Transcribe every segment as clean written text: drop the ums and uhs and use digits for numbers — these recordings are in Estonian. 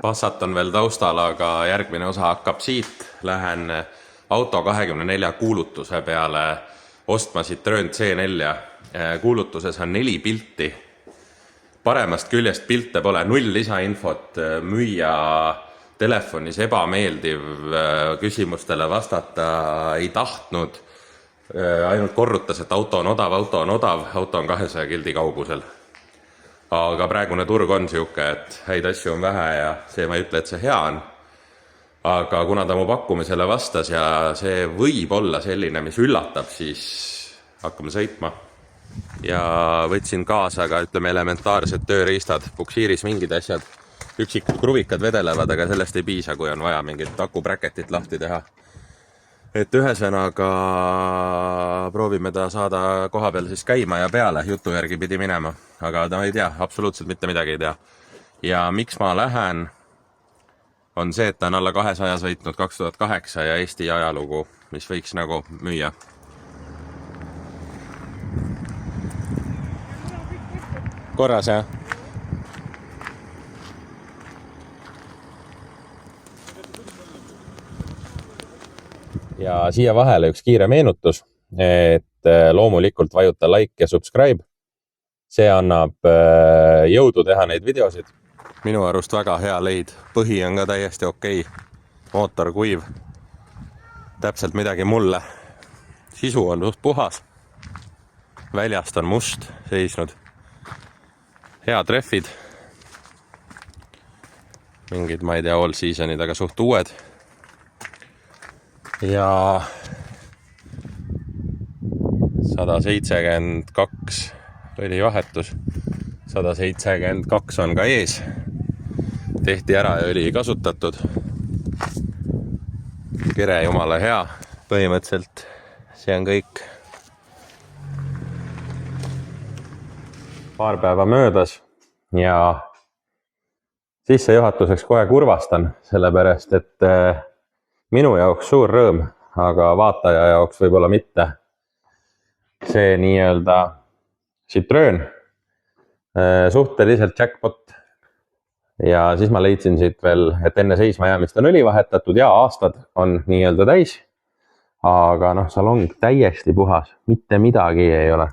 Passat on veel taustal, aga järgmine osa hakkab siit. Lähen Auto24 kuulutuse peale ostma Citroen C4. Kuulutuses on 4 pilti. Paremast küljest pilte pole, 0 lisainfot, müüja telefonis ebameeldiv, küsimustele vastata ei tahtnud. Ainult korrutas, et auto on odav, auto on 200 kildi kaugusel. Aga praegune turg on siuke, et häid asju on vähe ja see ma ei ütle, et see hea on. Aga kuna ta mu pakkumisele vastas ja see võib olla selline, mis üllatab, siis hakkame sõitma. Ja võtsin kaasa ka, ütleme, elementaarsed tööriistad, puksiiris mingid asjad, üksikud kruvikad vedelevad, aga sellest ei piisa, kui on vaja mingit akubräketit lahti teha. Et ühesõnaga proovime ta saada koha peal siis käima ja peale, jutu järgi pidi minema, aga ta ei tea, absoluutselt mitte midagi ei tea. Ja miks ma lähen, on see, et ta on alla 200 sõitnud 2008 ja Eesti ajalugu, mis võiks nagu müüa. Korras, jah? Ja siia vahele üks kiire meenutus, et loomulikult vajuta like ja subscribe. See annab jõudu teha neid videosid. Minu arust väga hea leid. Põhi on ka täiesti okei. Mootor kuiv. Täpselt midagi mulle. Sisu on suht puhas. Väljast on must seisnud. Hea treffid. Mingid, ma ei tea, all seasonid, aga suht uued. Ja 172 oli vahetus, 172 on ka ees, tehti ära ja oli kasutatud. Kere jumala hea, põhimõtteliselt see on kõik. Paar päeva möödas ja sissejuhatuseks kohe kurvastan, sellepärast et minu jaoks suur rõõm, aga vaataja jaoks võib-olla mitte. See nii-öelda Citroen, suhteliselt jackpot. Ja siis ma leidsin siit veel, et enne seisma jäämist on õli vahetatud ja aastad on nii-öelda täis. Aga salong täiesti puhas, mitte midagi ei ole.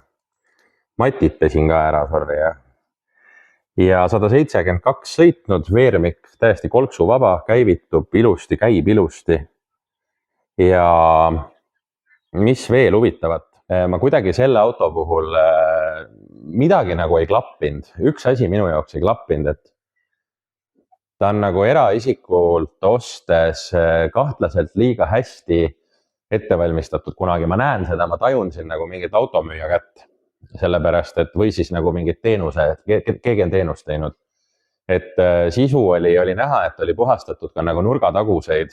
Matid pesin ka ära, sorry. Ja 172 sõitnud, veermik täiesti kolksu vaba, käivitub ilusti, käib ilusti. Ja mis veel huvitavat? Ma kuidagi selle auto puhul midagi nagu ei klappinud. Üks asi minu jaoks ei klappinud, et ta on nagu eraisikult ostes kahtlaselt liiga hästi ettevalmistatud kunagi. Ma näen seda, ma tajun siin nagu mingit automüüja kätt. Sellepärast, et või siis nagu mingid teenuse, keegi on teenust teinud. Et sisu oli näha, et oli puhastatud ka nagu nurgataguseid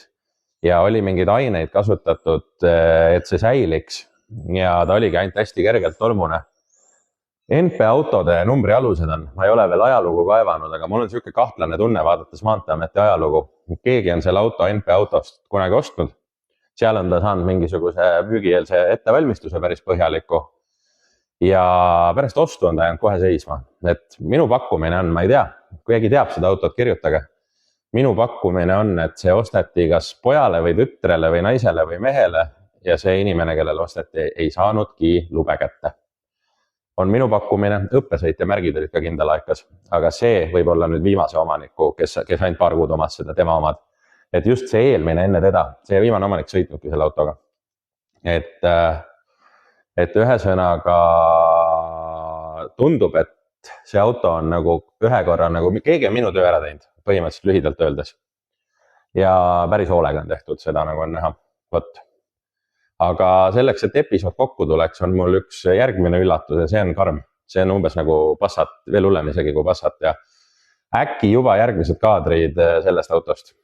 ja oli mingeid aineid kasutatud, et see säiliks ja ta oligi ainult hästi kergelt tolmune. NP autode numbri alused on, ma ei ole veel ajalugu kaevanud, aga mul on siuke kahtlane tunne vaadates Maanteeameti ajalugu. Keegi on selle auto NP autost kunagi ostnud. Seal on ta saanud mingisuguse müügieelse ettevalmistuse päris põhjaliku. Ja pärast ostu on ta jäänud kohe seisma. Et minu pakkumine on, ma ei tea, kui keegi teab seda autot, kirjutage. Minu pakkumine on, et see osteti kas pojale või tütrele või naisele või mehele ja see inimene, kellel osteti, ei saanudki lube kätte. On minu pakkumine, õppesõitja märgid olid ka kindlalaekas, aga see võib olla nüüd viimase omaniku, kes ainult paar kuud omas seda, tema omad. Et just see eelmine enne teda, see viimane omanik sõitnudki selle autoga. Et ühesõnaga tundub, et see auto on nagu ühe korra, nagu keegi on minu töö ära teinud, põhimõtteliselt lühidalt öeldes. Ja päris hoolega on tehtud, seda nagu on näha. Võt. Aga selleks, et episood kokku tuleks, on mul üks järgmine üllatus ja see on karm. See on umbes nagu Passat, veel hullem isegi kui Passat ja äkki juba järgmised kaadrid sellest autost.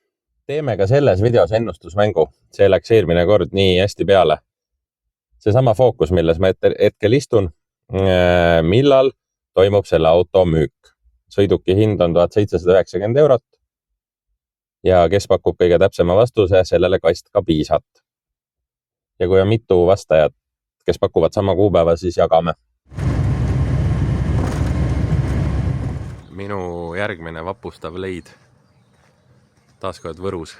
Teeme ka selles videos ennustusmängu. See läks eelmine kord nii hästi peale. Seesama fookus, milles ma hetkel istun, millal toimub selle auto müük. Sõiduki hind on 1790 eurot ja kes pakub kõige täpsema vastuse, sellele kast ka piisat. Ja kui on mitu vastajat, kes pakuvad sama kuupäeva, siis jagame. Minu järgmine vapustav leid taaskord Võrus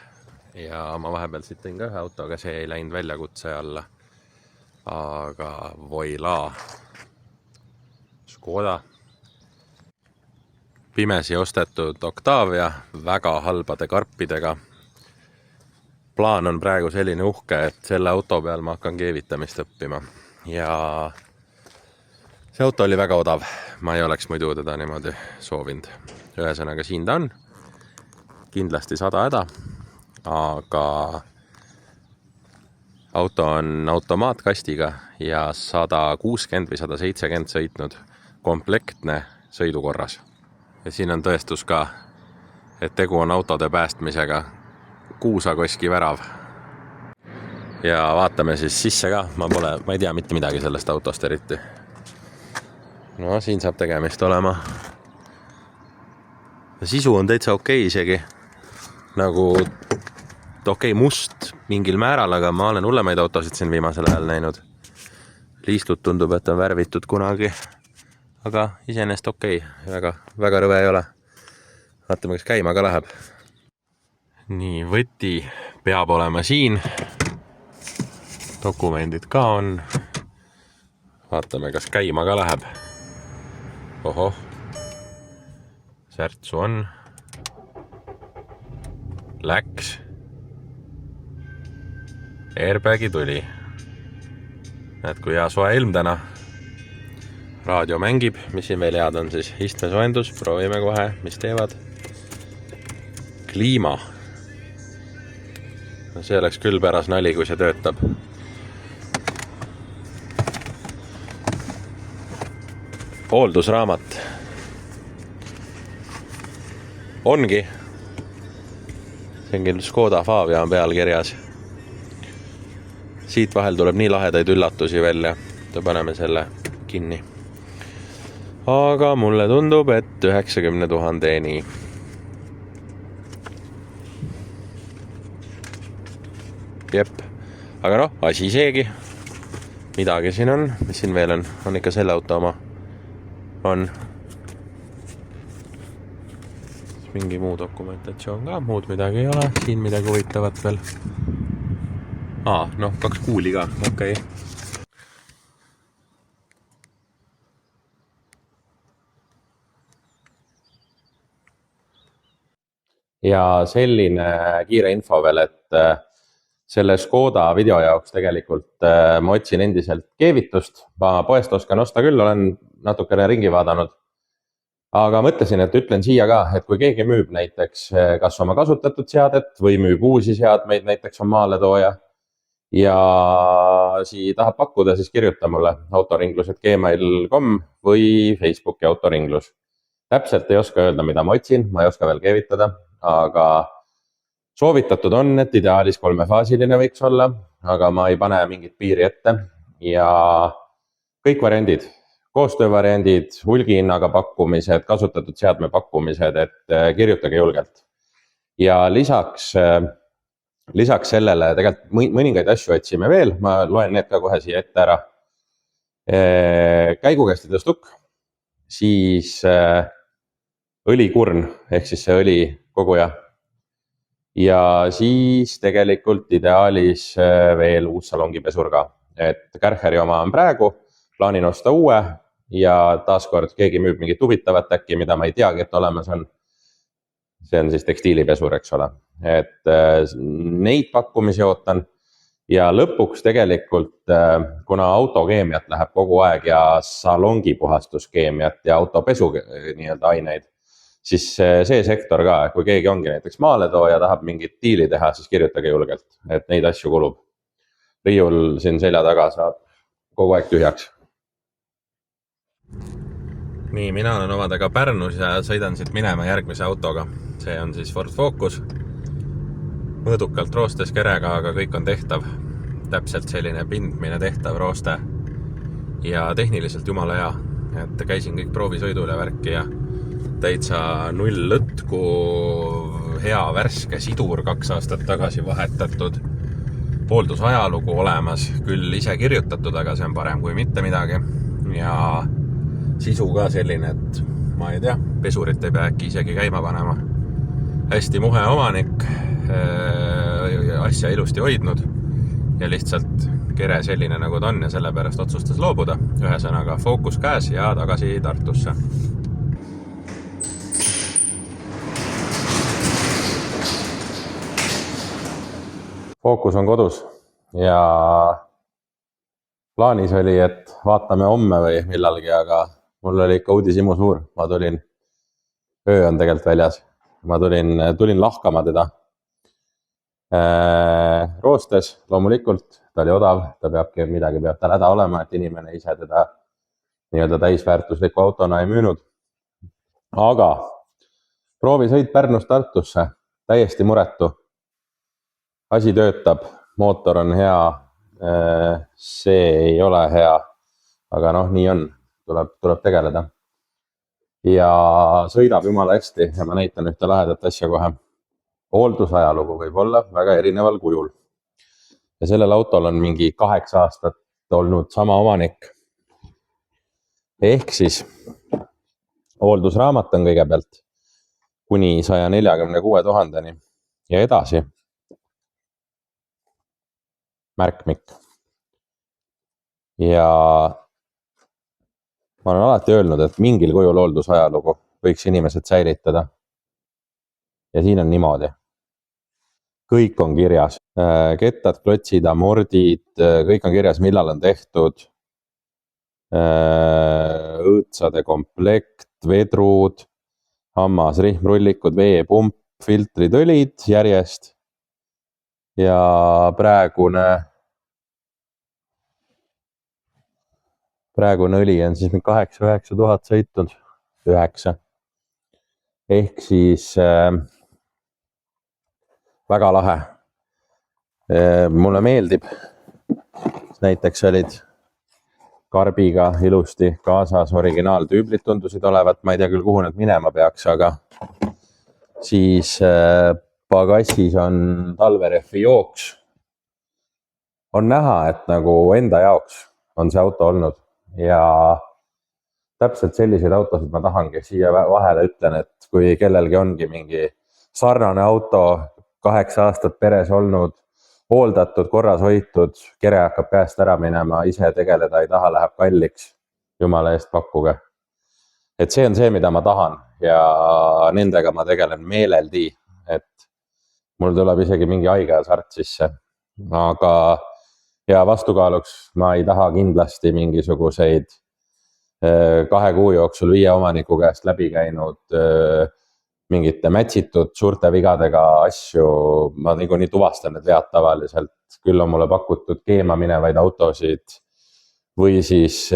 ja ma vahepeal siit tõin ka ühe autoga, see ei läinud väljakutse alla. Aga voilaa. Škoda. Pimesi ostetud Octavia väga halbade karpidega. Plaan on praegu selline uhke, et selle auto peal ma hakkan keevitamist õppima. Ja see auto oli väga odav. Ma ei oleks muidu teda niimoodi soovinud. Ühesõnaga siin ta on. Kindlasti 100 häda. Aga auto on automaatkastiga ja 160 või 170 sõitnud komplektne sõidukorras. Ja siin on tõestus ka, et tegu on autode päästmisega. Kuusakoski värav. Ja vaatame siis sisse ka. Ma ei tea mitte midagi sellest autost eriti. No siin saab tegemist olema. Sisu on täitsa okei isegi. Nagu okei must mingil määral, aga ma olen hullemaid autosid siin viimasel ajal näinud. Liistud tundub, et on värvitud kunagi. Aga iseenesest okei. Väga rõve ei ole. Vaatame, kas käima ka läheb. Nii, võti peab olema siin. Dokumendid ka on. Vaatame, kas käima ka läheb. Ohoh. Särtsu on. Läks. Airbagi tuli. Näed, kui hea soe ilm täna. Raadio mängib. Mis siin veel head on siis? Istmesoendus. Proovime kohe, mis teevad. Kliima. No see oleks küll päras nali, kui see töötab. Hooldusraamat. Ongi. See on küll Škoda Fabia on peal kirjas. Siit vahel tuleb nii lahedaid üllatusi välja. Paneme selle kinni. Aga mulle tundub, et 90 000 nii. Jep. Aga noh, asi seegi. Midagi siin on. Mis siin veel on? On ikka selle auto oma. On. Mingi muu dokumentatsioon ka. Muud midagi ei ole. Siin midagi huvitavat veel. Noh, 2 kuuli ka. Okei. Ja selline kiire info veel, et selle Škoda video jaoks tegelikult ma otsin endiselt keevitust. Ma poest oskan osta küll, olen natukene ringi vaadanud. Aga mõtlesin, et ütlen siia ka, et kui keegi müüb näiteks kas oma kasutatud seadet või müüb uusi seadmeid, näiteks on maaletooja ja tahab pakkuda, siis kirjuta mulle autoringlused@gmail.com või Facebooki autoringlus. Täpselt ei oska öelda, mida ma otsin, ma ei oska veel keevitada, aga soovitatud on, et ideaalis 3-faasiline võiks olla, aga ma ei pane mingit piiri ette ja kõik variandid, koostöövariandid, hulgihinnaga pakkumised, kasutatud seadme pakkumised, et kirjutage julgelt. Ja lisaks sellele tegelikult mõningaid asju otsime veel, ma loen need ka kohe siia ette ära. Käigukästide stukk, siis õlikurn ehk siis see õli koguja. Ja siis tegelikult ideaalis veel uus salongipesur ka. Et Kärcheri oma on praegu, plaanin osta uue ja taaskord keegi müüb mingit huvitavat äkki, mida ma ei teagi, et olemas on. See on siis tekstiilipesur, eks ole. Et neid pakkumisi ootan. Ja lõpuks tegelikult, kuna autokeemiat läheb kogu aeg ja salongipuhastuskeemiat ja autopesu nii-öelda aineid, siis see sektor ka, kui keegi ongi näiteks maaletooja ja tahab mingit diili teha, siis kirjutage julgelt, et neid asju kulub. Riiul siin selja taga saab kogu aeg tühjaks. Nii, mina olen omadega Pärnus ja sõidan siit minema järgmise autoga. See on siis Ford Focus. Mõõdukalt roostes kerega, aga kõik on tehtav. Täpselt selline pindmine tehtav rooste. Ja tehniliselt jumala hea. Et käisin kõik proovisõidul ja värki ja täitsa 0 lõtku, hea värske sidur 2 aastat tagasi vahetatud. Hooldusajalugu olemas, küll ise kirjutatud, aga see on parem kui mitte midagi. Ja sisu ka selline, et ma ei tea, pesurit ei pea äkki isegi käima panema. hästi muhe omanik, asja ilusti hoidnud ja lihtsalt kere selline nagu ta on ja sellepärast otsustas loobuda. Ühesõnaga fookus käes ja tagasi Tartusse. Fookus on kodus ja plaanis oli, et vaatame homme või millalgi, aga mul oli ikka uudishimu suur. Ma tulin, öö on tegelikult väljas, ma tulin lahkama teda. Roostes loomulikult, ta oli odav, midagi peab tal häda olema, et inimene ise teda nii-öelda täisväärtusliku autona ei müünud. Aga proovisõit Pärnust Tartusse, täiesti muretu. Asi töötab, mootor on hea, see ei ole hea, aga noh, nii on, tuleb tegeleda. Ja sõidab jumala hästi ja ma näitan ühte lahedat asja kohe. Hooldusajalugu võib olla väga erineval kujul. Ja sellel autol on mingi 8 aastat olnud sama omanik. Ehk siis hooldusraamat on kõigepealt kuni 146 000 ja edasi märkmik. Ja ma olen alati öelnud, et mingil kujul hooldusajalugu võiks inimesed säilitada. Ja siin on niimoodi. Kõik on kirjas. Kettad, klotsid, amordid, kõik on kirjas, millal on tehtud. Õõtsade komplekt, vedrud, hammas, rihmrullikud, veepump, filtrid, õlid järjest. Ja praegune õli on siis 8-9 000 sõitnud. 9. Ehk siis väga lahe. Mulle meeldib. Näiteks olid karbiga ilusti kaasas originaaltüüblid tundusid olevat. Ma ei tea küll, kuhu need minema peaks, aga siis pagassis on talverefi jooks. On näha, et nagu enda jaoks on see auto olnud ja täpselt selliseid autosid ma tahangi. Siia vahele ütlen, et kui kellelgi ongi mingi sarnane auto, 8 aastat peres olnud, hooldatud, korras hoitud, kere hakkab käest ära minema, ise tegeleda ei taha, läheb kalliks, jumala eest pakkuge. Et see on see, mida ma tahan ja nendega ma tegelen meeleldi, et mul tuleb isegi mingi haige sart sisse. Aga ja vastukaaluks ma ei taha kindlasti mingisuguseid 2 kuu jooksul 5 omaniku käest läbi käinud mingite mätsitud suurte vigadega asju. Ma nii tuvastan need vead tavaliselt. Küll on mulle pakutud keema minevaid autosid või siis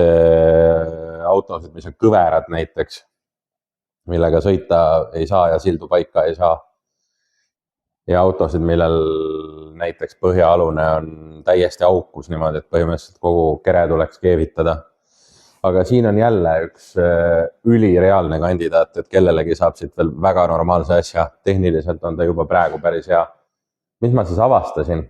autosid, mis on kõverad näiteks, millega sõita ei saa ja sildu paika ei saa. Ja autosid, millel näiteks põhjaalune on täiesti aukus niimoodi, et põhimõtteliselt kogu kere tuleks keevitada. Aga siin on jälle üks ülireaalne kandidaat, et kellelegi saab siit veel väga normaalse asja. Tehniliselt on ta juba praegu päris hea. Mis ma siis avastasin?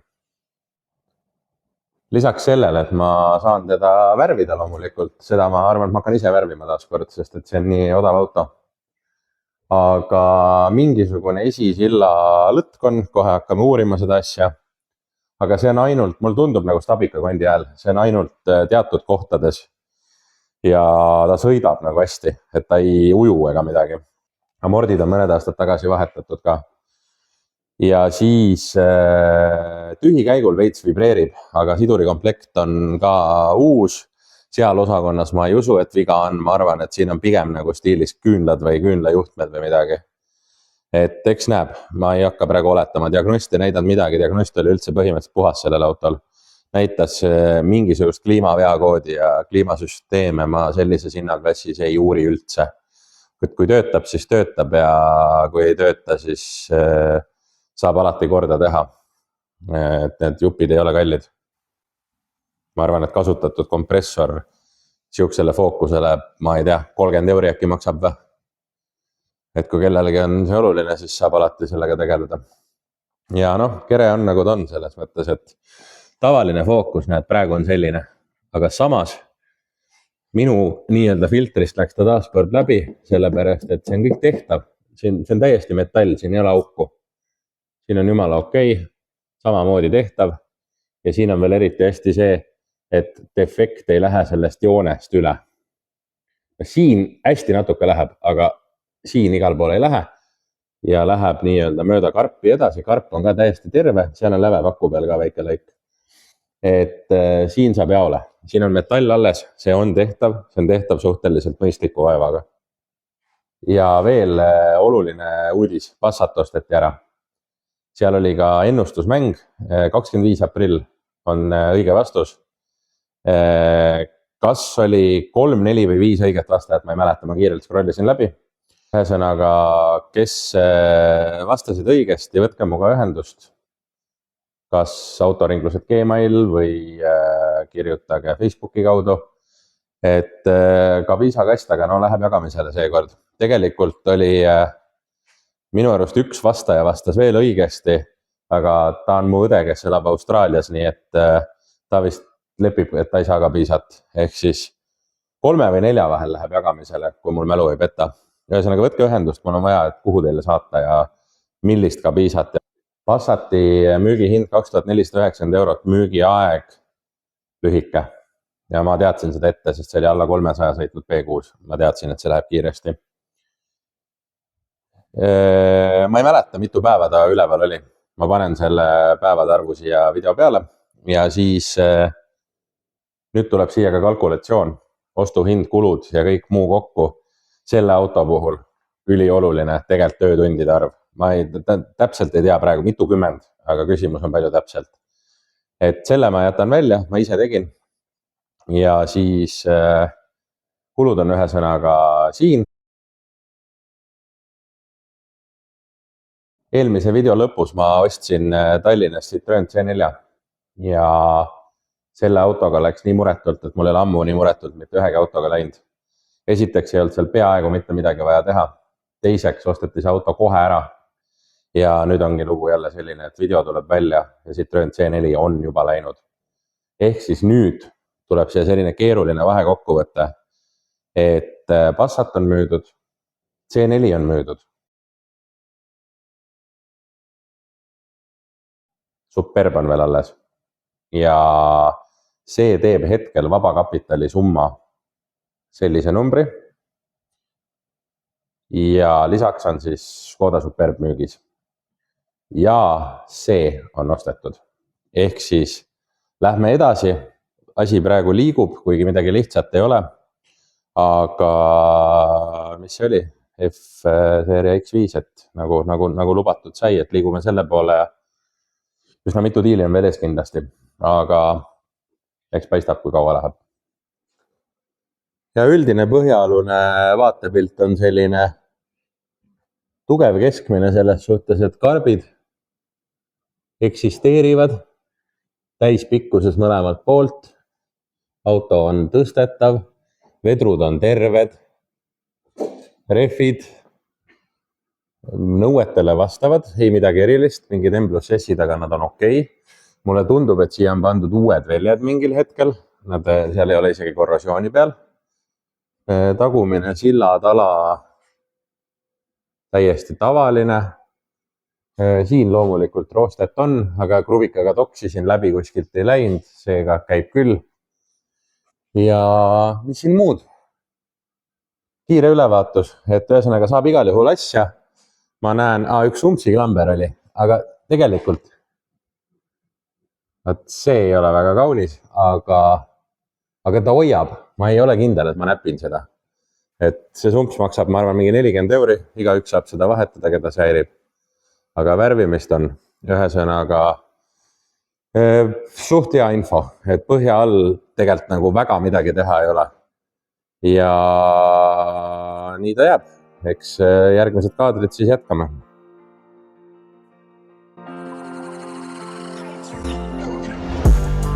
Lisaks sellele, et ma saan teda värvida loomulikult, seda ma arvan, et ma hakkan ise värvima taaskord, sest et see on nii odav auto. Aga mingisugune esisilla lõtk on, kohe hakkame uurima seda asja. Aga see on ainult, mul tundub nagu stabika kondi ajal, see on ainult teatud kohtades. Ja ta sõidab nagu hästi, et ta ei uju ega midagi. Amordid on mõned aastad tagasi vahetatud ka. Ja siis tühikäigul veits vibreerib, aga sidurikomplekt on ka uus. Seal osakonnas ma ei usu, et viga on. Ma arvan, et siin on pigem nagu stiilis küünlad või küünlajuhtmed või midagi. Et eks näeb, ma ei hakka praegu oletama. Diagnost ei näidanud midagi, diagnost oli üldse põhimõtteliselt puhas sellel autol. Näitas mingisugust kliimaveakoodi ja kliimasüsteeme ma sellises hinnaklassis ei uuri üldse. Kui töötab, siis töötab ja kui ei tööta, siis saab alati korda teha. Et need jupid ei ole kallid. Ma arvan, et kasutatud kompressor siuksele fookusele, ma ei tea, 30 € äkki maksab või? Et kui kellelegi on see oluline, siis saab alati sellega tegeleda. Ja noh, kere on nagu ta on selles mõttes, et tavaline fookus, näed, praegu on selline, aga samas minu nii-öelda filtrist läks ta taaskord läbi, sellepärast, et see on kõik tehtav. see on täiesti metall, siin ei ole auku. Siin on jumala okei, samamoodi tehtav ja siin on veel eriti hästi see, et defekt ei lähe sellest joonest üle. Siin hästi natuke läheb, aga siin igal pool ei lähe ja läheb nii-öelda mööda karpi edasi. Karp on ka täiesti terve, seal on lävepaku peal ka väike lõik. Et siin saab jaole, siin on metall alles, see on tehtav suhteliselt mõistliku vaevaga. Ja veel oluline uudis, Passat osteti ära. Seal oli ka ennustusmäng, 25. aprill on õige vastus. Kas oli 3, 4 või 5 õiget vastajat, ma ei mäleta, ma kiirelt scrollisin läbi. Ühesõnaga, kes vastasid õigesti, võtke muga ühendust. Kas autoringlused Gmail või kirjutage Facebooki kaudu. Et ka viisakast, aga no läheb jagamisele seekord. Tegelikult oli minu arust üks vastaja vastas veel õigesti, aga ta on mu õde, kes elab Austraalias, nii et ta vist lepib, et ta ei saa ka piisat. Ehk siis 3 või 4 vahel läheb jagamisele, kui mul mälu ei peta. Ühesõnaga, võtke ühendust, mul on vaja, et kuhu teile saata ja millist ka piisat. Passati müügihind 2490 €, müügiaeg lühike. Ja ma teadsin seda ette, sest see oli alla 300 sõitnud B6. Ma teadsin, et see läheb kiiresti. Ma ei mäleta, mitu päeva ta üleval oli. Ma panen selle päevade arvu siia video peale ja siis nüüd tuleb siia ka kalkulatsioon, ostuhind, kulud ja kõik muu kokku. Selle auto puhul ülioluline tegelikult töötundide arv. Ma täpselt ei tea praegu mitukümmend, aga küsimus on palju täpselt. Et selle ma jätan välja, ma ise tegin. Ja siis kulud on ühesõnaga siin. Eelmise video lõpus ma ostsin Tallinnast Citroen C4 ja selle autoga läks nii muretult, et mul ei ole ammu nii muretult mitte ühegi autoga läinud. Esiteks ei olnud seal peaaegu mitte midagi vaja teha. Teiseks osteti see auto kohe ära ja nüüd ongi lugu jälle selline, et video tuleb välja ja Citroen C4 on juba läinud. Ehk siis nüüd tuleb siia selline keeruline vahekokkuvõte, et Passat on müüdud, C4 on müüdud. Superb on veel alles ja see teeb hetkel vabakapitali summa sellise numbri ja lisaks on siis Škoda Superb müügis ja see on ostetud. Ehk siis lähme edasi, asi praegu liigub, kuigi midagi lihtsat ei ole, aga mis see oli? F-seeria X5, et nagu lubatud sai, et liigume selle poole. Üsna mitu diili on veel ees kindlasti, aga eks paistab, kui kaua läheb. Ja üldine põhjaalune vaatepilt on selline tugev keskmine selles suhtes, et karbid eksisteerivad täispikkuses mõlemalt poolt. Auto on tõstetav, vedrud on terved, rehvid nõuetele vastavad, ei midagi erilist, mingid M+S-id, aga nad on okei. Mulle tundub, et siia on pandud uued väljad mingil hetkel, nad seal ei ole isegi korrosiooni peal. Tagumine sillatala täiesti tavaline. Siin loomulikult roostet on, aga kruvikaga toksisin läbi kuskilt ei läinud, seega käib küll. Ja mis siin muud? Kiire ülevaatus, et ühesõnaga saab igal juhul asja. Ma näen, üks umpsiklamber oli, aga tegelikult see ei ole väga kaunis, aga ta hoiab. Ma ei ole kindel, et ma näpin seda. Et see sumps maksab, ma arvan, mingi 40 €, igaüks saab seda vahetada, keda see häirib. Aga värvimist on ühesõnaga suht hea info, et põhja all tegelikult nagu väga midagi teha ei ole. Ja nii ta jääb. Eks järgmised kaadrid siis jätkame.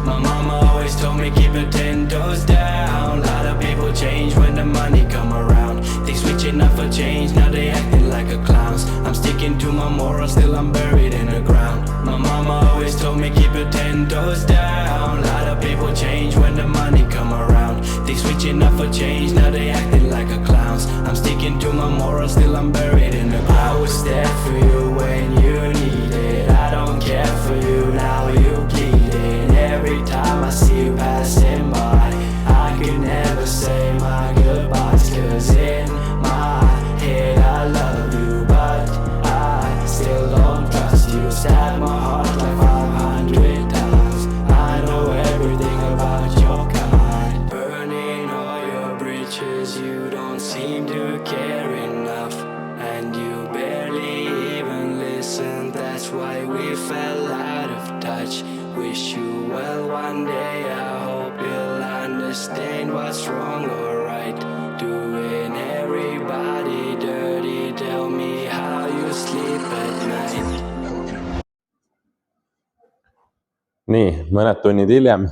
My mama always told me keep it 10 toes down. A lot of people change when the money come around. They switching up for change, now they acting like a clowns. I'm sticking to my morals, still I'm buried in the ground. My mama always told me keep your 10 toes down. A lot of people change when the money come around. They switching up for change, now they acting like a clowns. I'm sticking to my morals, still I'm buried in the ground. I was there for you when you needed. I don't care for you, now you bleeding. Every time I see you passing by, I can never say my goodbyes. Cause in my head I love you, but I still don't trust you. Stab my heart like 500 times. I know everything about your kind. Burning all your bridges, you don't seem to care enough. And you barely even listen, that's why we fell out of touch. Wish you well one day, I hope you'll understand what's wrong or right. Doing everybody dirty, tell me how you sleep at night. Nii, mõned tunnid hiljem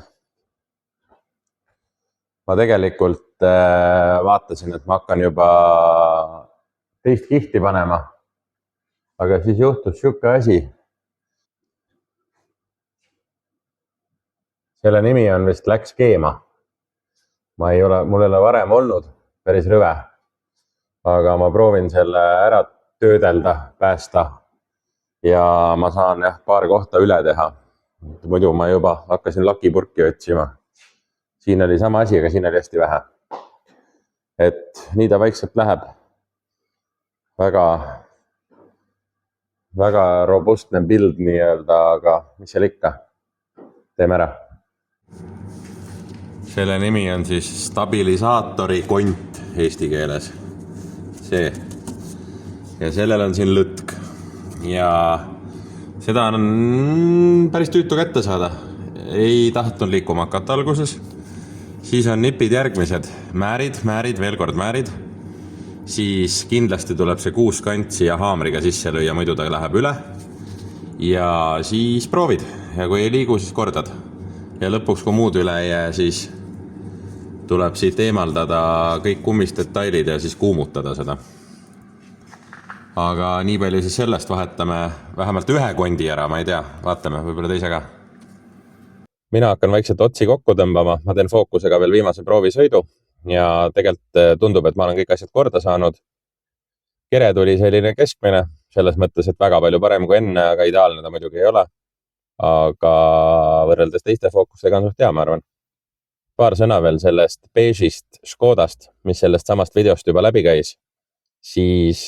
ma tegelikult vaatasin, et ma hakkan juba teist kihti panema. Aga siis juhtus siuke asi. Selle nimi on vist läks keema. Mul ei ole varem olnud, päris rõve. Aga ma proovin selle ära töödelda, päästa ja ma saan paar kohta üle teha. Muidu ma juba hakkasin lakipurki otsima. Siin oli sama asi, aga siin oli hästi vähe. Et nii ta vaikselt läheb. Väga robustne build nii-öelda, aga mis seal ikka? Teeme ära. Selle nimi on siis stabilisaatori kont eesti keeles. See. Ja sellel on siin lõtk. Ja seda on päris tüütu kätte saada. Ei tahtnud liikuma hakata alguses. Siis on nipid järgmised. Määrid, veel kord määrid. Siis kindlasti tuleb see kuuskant siia haamriga sisse lüüa, muidu ta läheb üle. Ja siis proovid. Ja kui ei liigu, siis kordad. Ja lõpuks, kui muud üle ei jää, siis tuleb siit eemaldada kõik kummisdetailid ja siis kuumutada seda. Aga nii palju siis sellest vahetame vähemalt ühe kondi ära, ma ei tea, vaatame võib-olla teise ka. Mina hakkan vaikselt otsi kokku tõmbama, ma teen fookusega veel viimase proovisõidu ja tegelikult tundub, et ma olen kõik asjad korda saanud. Kere tuli selline keskmine, selles mõttes, et väga palju parem kui enne, aga ideaalne ta muidugi ei ole. Aga võrreldes teiste fookustega on suht hea, ma arvan. Paar sõna veel sellest beežist Škodast, mis sellest samast videost juba läbi käis. Siis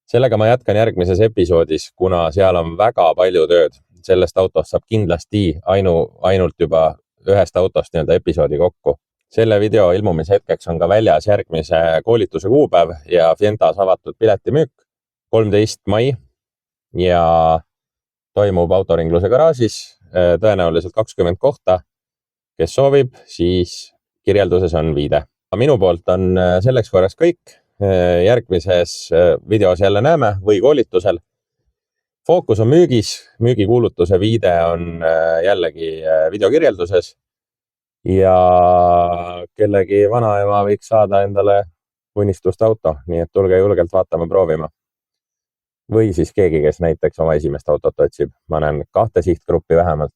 sellega ma jätkan järgmises episoodis, kuna seal on väga palju tööd. Sellest autost saab kindlasti ainult juba ühest autost nii-öelda episoodi kokku. Selle video ilmumise hetkeks on ka väljas järgmise koolituse kuupäev ja Fientas avatud piletimüük 13. mai ja toimub autoringluse garaažis, tõenäoliselt 20 kohta. Kes soovib, siis kirjelduses on viide. Minu poolt on selleks korraks kõik. Järgmises videos jälle näeme või koolitusel. Fookus on müügis. Müügikuulutuse viide on jällegi videokirjelduses. Ja kellegi vanaema võiks saada endale unistust auto, nii et tulge julgelt vaatama proovima. Või siis keegi, kes näiteks oma esimest autot otsib. Ma näen 2 sihtgruppi vähemalt.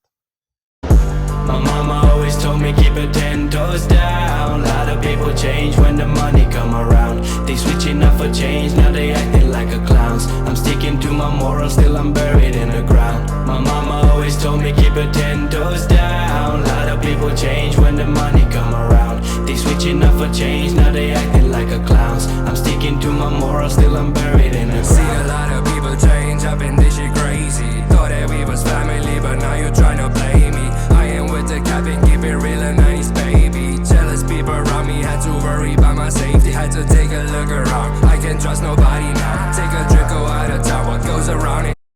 My mama always told me keep your 10 toes down. A lot of people change when the money come around. They switching up for change, now they acting like a clowns. I'm sticking to my morals, still I'm buried in the ground. My mama always told me keep your 10 toes down. A lot of people change when the money come around. They switching up for change, now they acting like a clowns. I'm sticking to my morals, still I'm buried in the ground. See a lot of people change up in this shit crazy. Thought that we was family, but now you're trying to play me. I am with the cap and keep it real and nice, baby. Jealous people around me, had to worry about my safety. Had to take a look around, I can't trust nobody now. Take a drink, go out of town, what goes around it